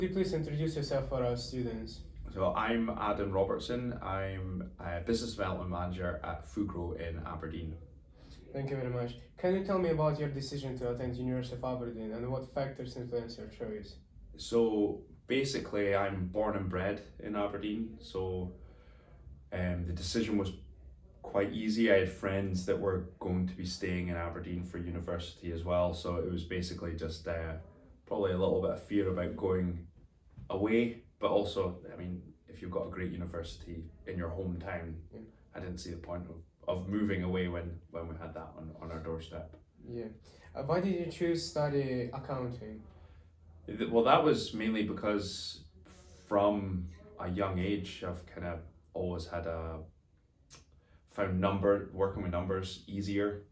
Could you please introduce yourself for our students? So I'm Adam Robertson. I'm a business development manager at Fugro in Aberdeen. Thank you very much. Can you tell me about your decision to attend University of Aberdeen and what factors influence your choice? So basically, I'm born and bred in Aberdeen. So the decision was quite easy. I had friends that were going to be staying in Aberdeen for university as well. So it was basically just probably a little bit of fear about going away, but also, I mean, if you've got a great university in your hometown, I didn't see the point of moving away when we had that on our doorstep. Yeah. Why did you choose study accounting? Well, that was mainly because from a young age, I've kind of always found working with numbers easier.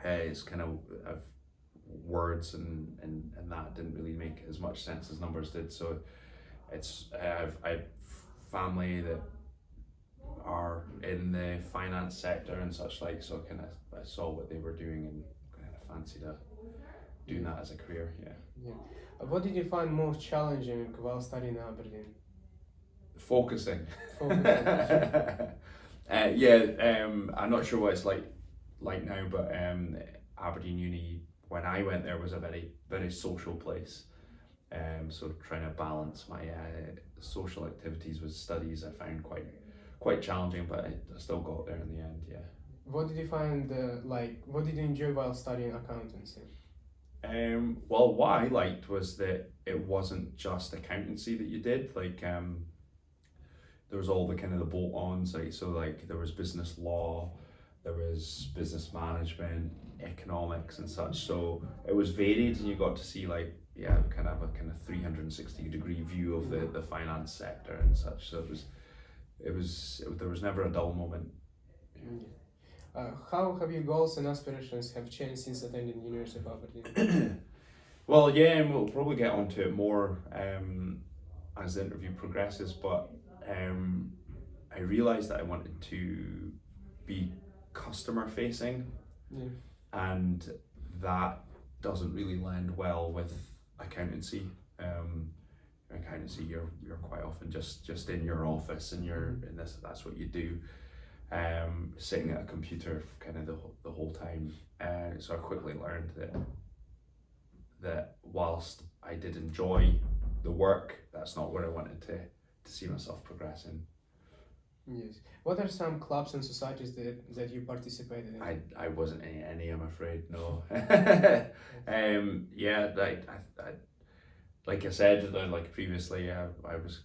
It's kind of I've words and that didn't really make as much sense as numbers did. So I've family that are in the finance sector and such like. So kind of I saw what they were doing and kind of fancied doing that as a career. Yeah. Yeah. What did you find most challenging while studying in Aberdeen? Focusing. Focusing. I'm not sure what it's like now, but Aberdeen Uni when I went there was a very very social place. So trying to balance my social activities with studies, I found quite challenging, but I still got there in the end. Yeah. What did you find what did you enjoy while studying accountancy? Well, what I liked was that it wasn't just accountancy that you did. There was all the kind of the bolt-ons, so there was business law, there was business management, economics and such. So it was varied, and you got to see kind of a kind of 360-degree view of the finance sector and such. So there was never a dull moment. How have your goals and aspirations have changed since attending University of Aberdeen? Well, yeah, and we'll probably get onto it more as the interview progresses, but I realised that I wanted to be customer facing, Yeah. and that doesn't really land well with accountancy. Accountancy, you're quite often just in your office and you're in this. That's what you do. Sitting at a computer kind of the whole time. So I quickly learned that whilst I did enjoy the work, that's not where I wanted to see myself progressing. Yes. What are some clubs and societies that you participated in? I wasn't in any, I'm afraid, no. Yeah, like I said, like previously, I was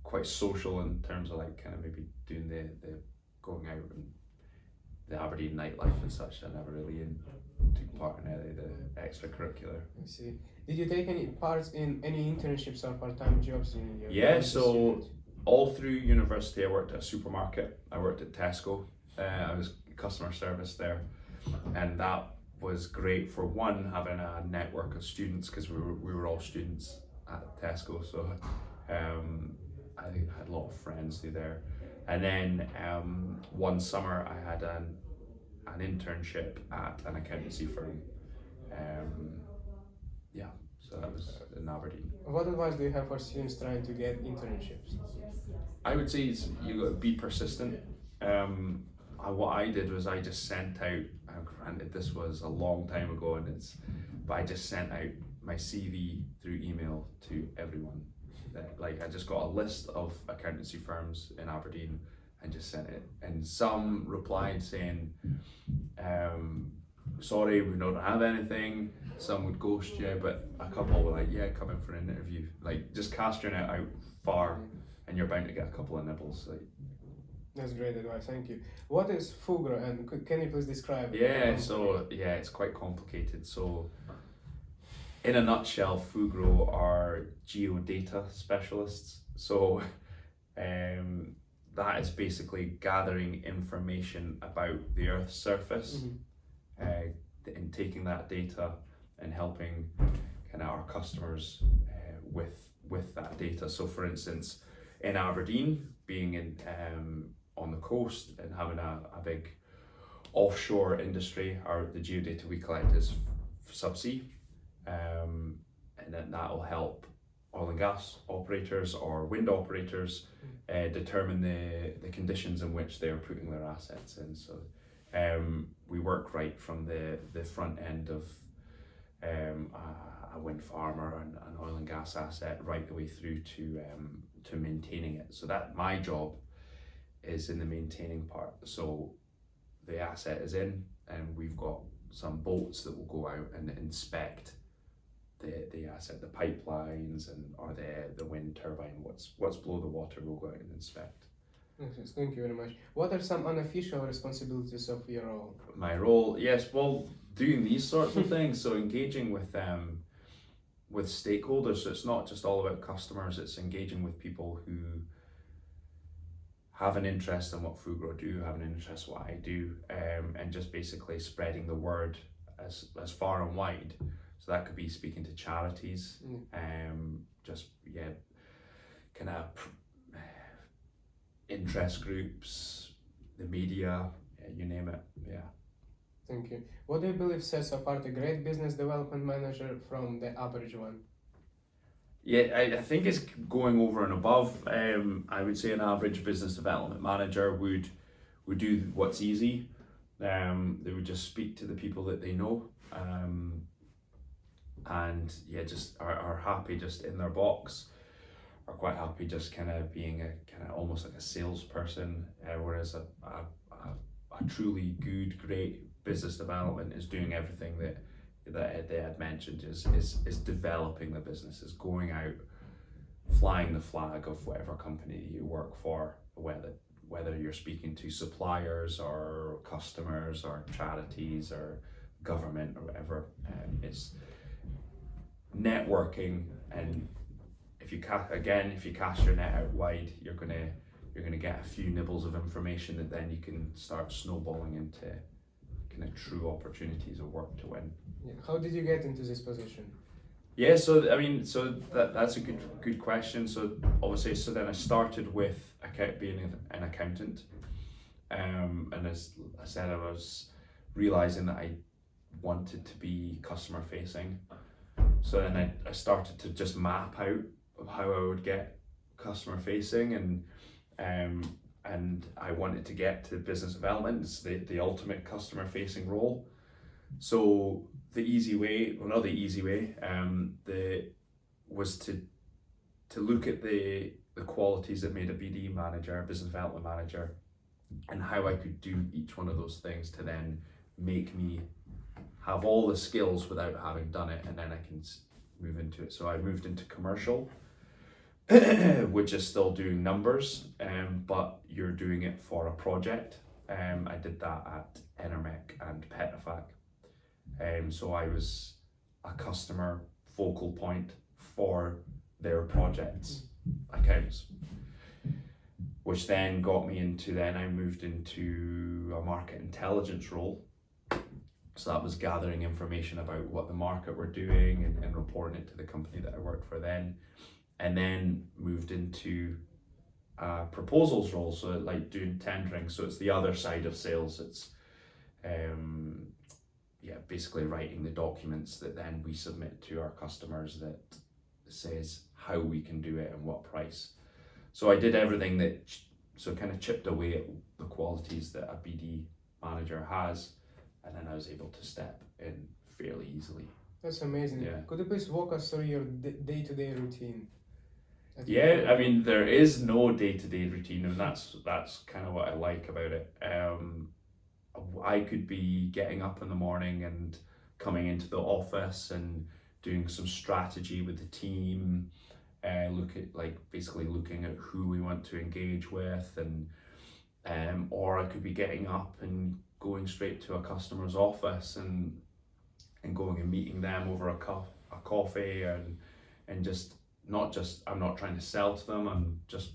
quite social in terms of kind of maybe doing the going out and the Aberdeen nightlife and such. I never really took part in any of the extracurricular. I see. Did you take any parts in any internships or part-time jobs in your Yeah, time as a so student? all through university I worked at a supermarket. I worked at Tesco. I was customer service there, and that was great for one, having a network of students, because we were all students at Tesco. So I had a lot of friends through there. And then one summer I had an internship at an accountancy firm. Yeah, so that was in Aberdeen. What advice do you have for students trying to get internships? I would say you got to be persistent. What I did was I just sent out. Granted, this was a long time ago, but I just sent out my CV through email to everyone. I just got a list of accountancy firms in Aberdeen and just sent it. And some replied saying, "Sorry, we don't have anything." Some would ghost you, but a couple were like, "Yeah, come in for an interview." Just cast your net out far, and you're bound to get a couple of nibbles. That's great advice, thank you. What is Fugro, and can you please describe it? Yeah, it's quite complicated. So, in a nutshell, Fugro are geodata specialists. So, that is basically gathering information about the Earth's surface, and taking that data and helping kind of our customers with that data. So, for instance, in Aberdeen, being in on the coast and having a big offshore industry, the geodata we collect is subsea, and then that'll help oil and gas operators or wind operators determine the conditions in which they're putting their assets in. So we work right from the front end of a wind farm or an oil and gas asset right the way through to maintaining it. So that my job is in the maintaining part. So the asset is in, and we've got some boats that will go out and inspect the asset, the pipelines or the wind turbine, what's below the water, we'll go out and inspect. Okay, thank you very much. What are some unofficial responsibilities of your role? My role, yes, well, doing these sorts of things, so engaging with stakeholders. So it's not just all about customers, it's engaging with people who have an interest in what Fugro do, have an interest in what I do, and just basically spreading the word as far and wide. So that could be speaking to charities, kind of interest groups, the media, you name it, yeah. Thank you. What do you believe sets apart a great business development manager from the average one? Yeah, I think it's going over and above. I would say an average business development manager would do what's easy. They would just speak to the people that they know, and just are happy just in their box, are quite happy just kind of being a kind of almost like a salesperson, whereas a truly good, great business development is doing everything that they had mentioned, is developing the business, is going out, flying the flag of whatever company you work for, whether you're speaking to suppliers or customers or charities or government or whatever. It's networking, and if you cast your net out wide, you're gonna get a few nibbles of information that then you can start snowballing into kind of true opportunities of work to win. Yeah. How did you get into this position? Yeah, so I mean, that's a good question. So obviously, so then I started with being an accountant, and as I said, I was realizing that I wanted to be customer facing. So then I started to just map out how I would get customer facing, and I wanted to get to business development. It's the ultimate customer facing role. So the easy way, well, not the easy way, was to look at the qualities that made a BD manager, a business development manager, and how I could do each one of those things to then make me have all the skills without having done it, and then I can move into it. So I moved into commercial, which is still doing numbers, but you're doing it for a project. I did that at Enermec and Petrofac. So I was a customer focal point for their projects accounts, which then got me into, then I moved into a market intelligence role. So that was gathering information about what the market were doing and reporting it to the company that I worked for then. And then moved into a proposals role, so like doing tendering. So it's the other side of sales. It's basically writing the documents that then we submit to our customers that says how we can do it and what price. So I did everything kind of chipped away at the qualities that a BD manager has, and then I was able to step in fairly easily. That's amazing. Yeah. Could you please walk us through your day-to-day routine? Yeah, I mean, there is no day-to-day routine, and that's kind of what I like about it. I could be getting up in the morning and coming into the office and doing some strategy with the team, looking at who we want to engage with, and or I could be getting up and going straight to a customer's office and going and meeting them over a coffee and just I'm not trying to sell to them, I'm just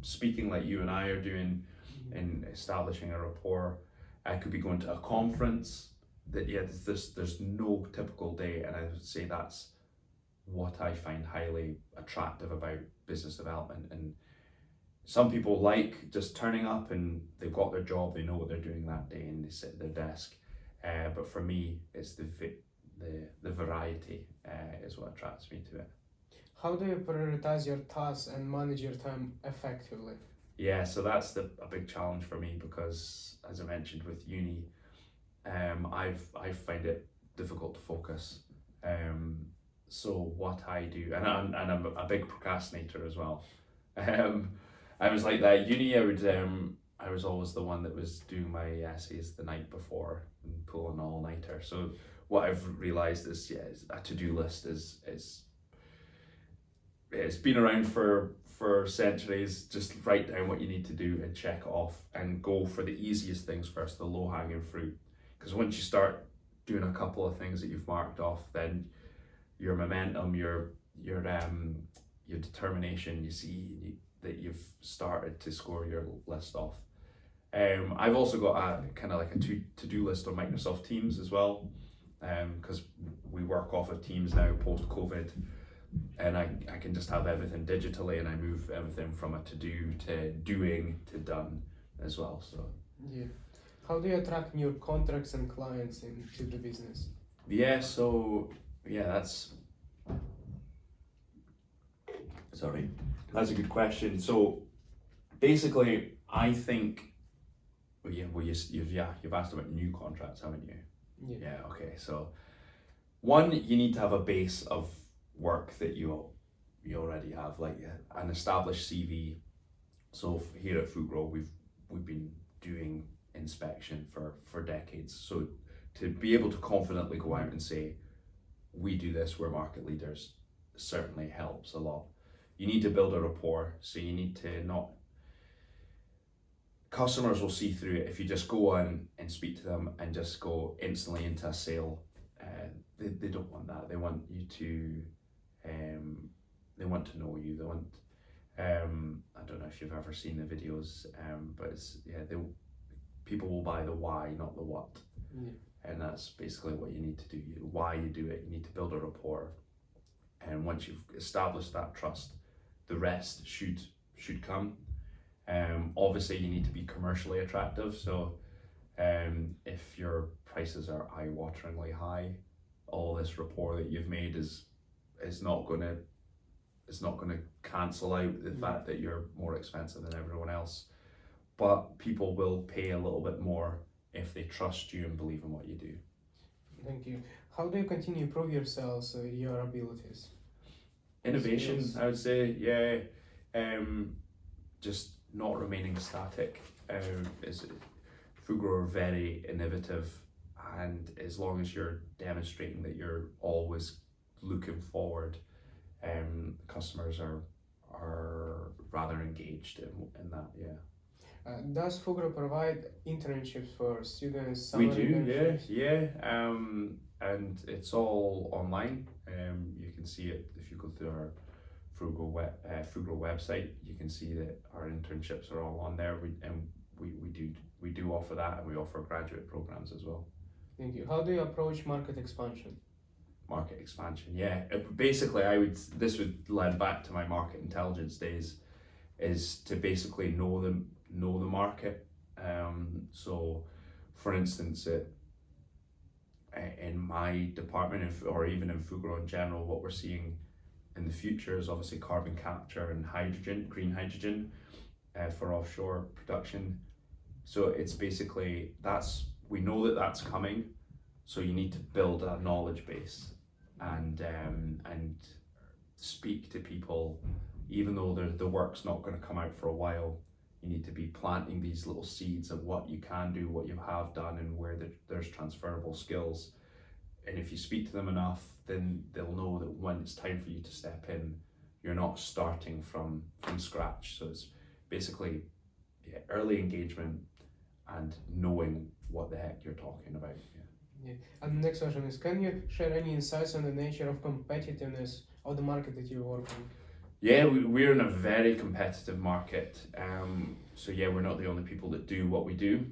speaking like you and I are doing and establishing a rapport. I could be going to a conference. There's no typical day, and I would say that's what I find highly attractive about business development. And some people like just turning up and they've got their job, they know what they're doing that day, and they sit at their desk. But for me, it's the variety is what attracts me to it. How do you prioritize your tasks and manage your time effectively? Yeah, so that's a big challenge for me because, as I mentioned with uni, I find it difficult to focus. So what I do, and I'm a big procrastinator as well. Um, I was like that at uni. I was always the one that was doing my essays the night before and pulling all nighter. So what I've realized is, yeah, a to do list is it's been around for centuries. Just write down what you need to do and check it off, and go for the easiest things first, the low hanging fruit. Because once you start doing a couple of things that you've marked off, then your momentum, your determination, you see that you've started to score your list off. I've also got a kind of like a to do list on Microsoft Teams as well, because we work off of Teams now post COVID, and I can just have everything digitally, and I move everything from a to do to doing to done as well. So Yeah. How do you attract new contracts and clients into the business? yeah, so yeah, that's a good question. So basically, I think, you've asked about new contracts, haven't you? Yeah. Yeah. Okay. So one, you need to have a base of work that you already have, like an established CV. So here at Fugro, we've been doing inspection for decades. So to be able to confidently go out and say, we do this, we're market leaders, certainly helps a lot. You need to build a rapport, so you need to not, customers will see through it if you just go on and speak to them and just go instantly into a sale. They don't want that. They want you to, they want to know you. They want, I don't know if you've ever seen the videos, but it's, yeah, people will buy the why, not the what. Yeah. And that's basically what you need to do. Why you do it, you need to build a rapport. And once you've established that trust, the rest should come. Obviously you need to be commercially attractive. So if your prices are eye-wateringly high, all this rapport that you've made is not gonna cancel out the fact that you're more expensive than everyone else. But people will pay a little bit more if they trust you and believe in what you do. Thank you. How do you continue to improve yourselves, your abilities? Innovation, Skills. I would say, yeah. Just not remaining static. Fugro are very innovative, and as long as you're demonstrating that you're always looking forward, customers are rather engaged in that. Yeah. Does Fugro provide internships for students? We Summer do, internships? yeah. And it's all online. You can see it if you go through our Fugro website. You can see that our internships are all on there. We do offer that, and we offer graduate programs as well. Thank you. How do you approach market expansion? Market expansion, yeah. Basically, this would lead back to my market intelligence days, is to basically know the market. So, for instance, in my department, or even in Fugro in general, what we're seeing in the future is obviously carbon capture and hydrogen, green hydrogen, for offshore production. So it's basically, we know that that's coming. So you need to build a knowledge base and speak to people, even though the work's not going to come out for a while. You need to be planting these little seeds of what you can do, what you have done, and where there's transferable skills. And if you speak to them enough, then they'll know that when it's time for you to step in, you're not starting from scratch. So it's basically, yeah, early engagement and knowing what the heck you're talking about. Yeah. And the next question is, can you share any insights on the nature of competitiveness of the market that you work in? Yeah, we're in a very competitive market. So yeah, we're not the only people that do what we do.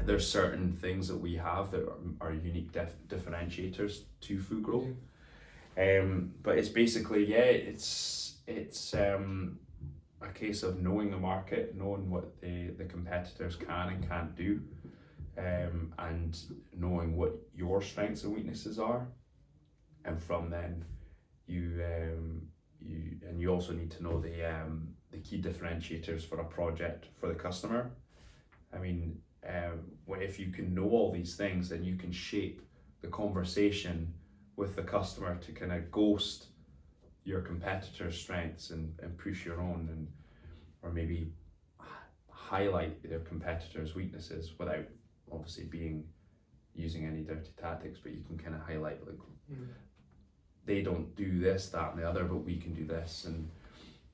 There's certain things that we have that are unique differentiators to Fugro. Yeah. But it's basically, yeah, it's a case of knowing the market, knowing what the competitors can and can't do, and knowing what your strengths and weaknesses are, and from then you you also need to know the key differentiators for a project for the customer. I mean, if you can know all these things, then you can shape the conversation with the customer to kind of ghost your competitor's strengths and push your own, and or maybe highlight their competitor's weaknesses without obviously using any dirty tactics, but you can kind of highlight like they don't do this, that, and the other, but we can do this, and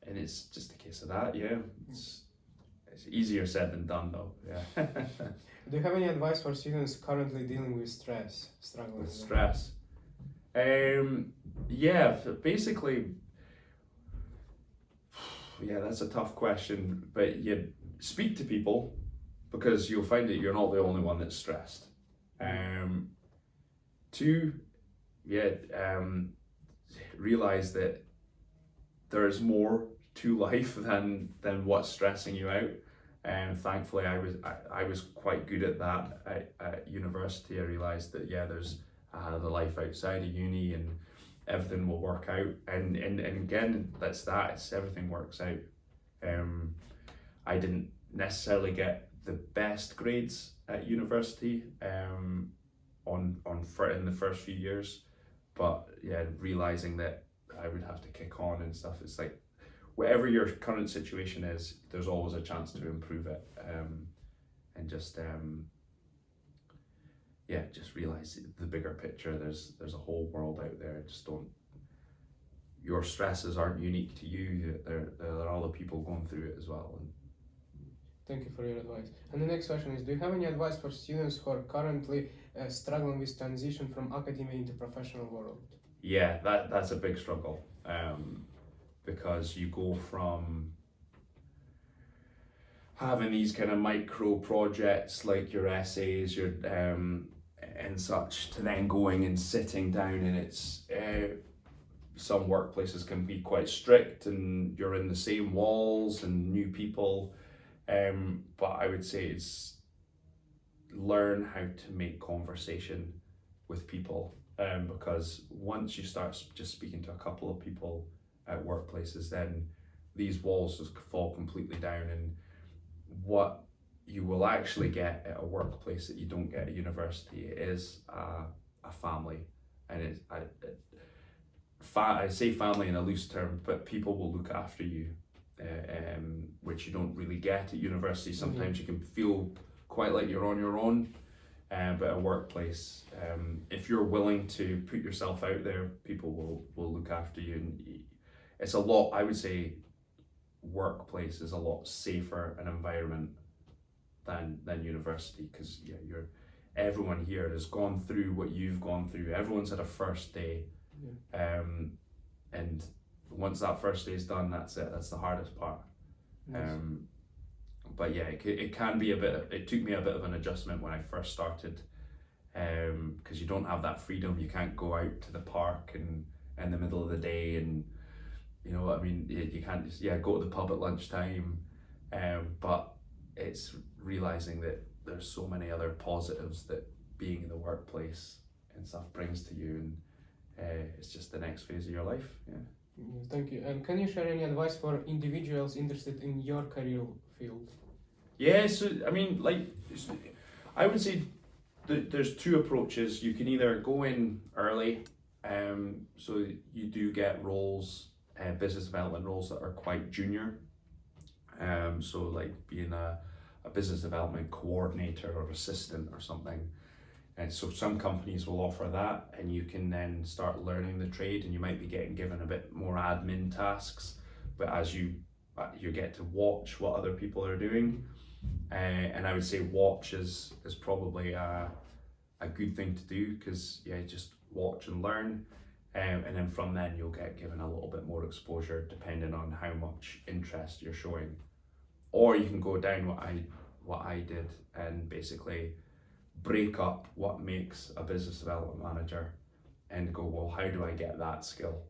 it's just a case of that. Yeah, it's easier said than done, though. Yeah. Do you have any advice for students currently dealing with stress, struggling with stress? Yeah, basically, yeah, that's a tough question, but you speak to people because you'll find that you're not the only one that's stressed. Two, realize that there is more to life than what's stressing you out. And thankfully, I was quite good at that at university. I realized that there's the life outside of uni, and everything will work out. And again, it's everything works out. I didn't necessarily get the best grades at university in the first few years, but realizing that I would have to kick on and stuff. It's like whatever your current situation is, there's always a chance to improve it, and just realize the bigger picture. There's a whole world out there. Your stresses aren't unique to you. There are other people going through it as well. Thank you for your advice. And the next question is, do you have any advice for students who are currently struggling with transition from academia into professional world? Yeah, that's a big struggle, because you go from having these kind of micro projects like your essays, your and such, to then going and sitting down, and it's some workplaces can be quite strict and you're in the same walls and new people, but I would say it's learn how to make conversation with people, because once you start just speaking to a couple of people at workplaces, then these walls just fall completely down, and what you will actually get at a workplace that you don't get at university is a family. And I say family in a loose term, but people will look after you, which you don't really get at university. Sometimes you can feel quite like you're on your own, but at a workplace, if you're willing to put yourself out there, people will look after you. And it's a lot, I would say, workplace is a lot safer an environment than university, because everyone here has gone through what you've gone through. Everyone's had a first day, and once that first day is done, that's it. That's the hardest part. Yes. But it can be it took me a bit of an adjustment when I first started, because you don't have that freedom. You can't go out to the park and in the middle of the day, and you can't just go to the pub at lunchtime, but it's realizing that there's so many other positives that being in the workplace and stuff brings to you, and it's just the next phase of your life. Thank you. And can you share any advice for individuals interested in your career field? So I would say there's two approaches. You can either go in early, so you do get roles, business development roles that are quite junior, so like being a business development coordinator or assistant or something. And so some companies will offer that, and you can then start learning the trade, and you might be getting given a bit more admin tasks, but as you get to watch what other people are doing, and I would say watch is probably a good thing to do, because just watch and learn, and then from then you'll get given a little bit more exposure depending on how much interest you're showing. Or you can go down what I did and basically break up what makes a business development manager and go, well, how do I get that skill,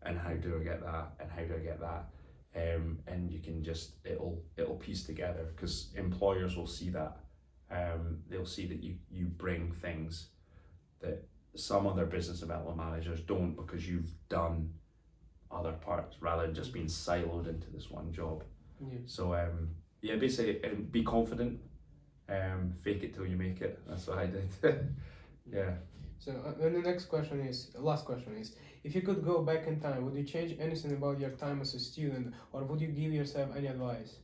and how do I get that, and how do I get that, and you can just it'll piece together, because employers will see that. They'll see that you bring things that some other business development managers don't, because you've done other parts rather than just being siloed into this one job. Yeah. So yeah, basically be confident, fake it till you make it. That's what I did. Yeah. So and the last question is, if you could go back in time, would you change anything about your time as a student, or would you give yourself any advice?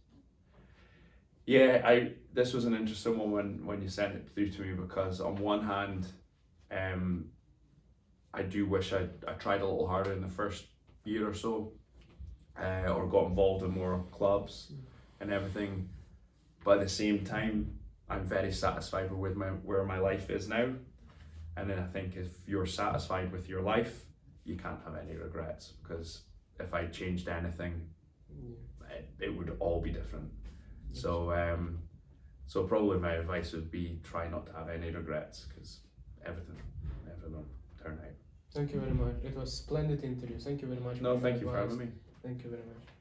Yeah, this was an interesting one when you sent it through to me, because on one hand, I do wish I tried a little harder in the first year or so, or got involved in more clubs and everything. But at the same time, I'm very satisfied with where my life is now. And then I think if you're satisfied with your life, you can't have any regrets, because if I changed anything, it would all be different. So so probably my advice would be try not to have any regrets, because everything will turn out. Thank you very much. It was a splendid interview. Thank you very much. No, for your thank you for advice. having me. Thank you very much.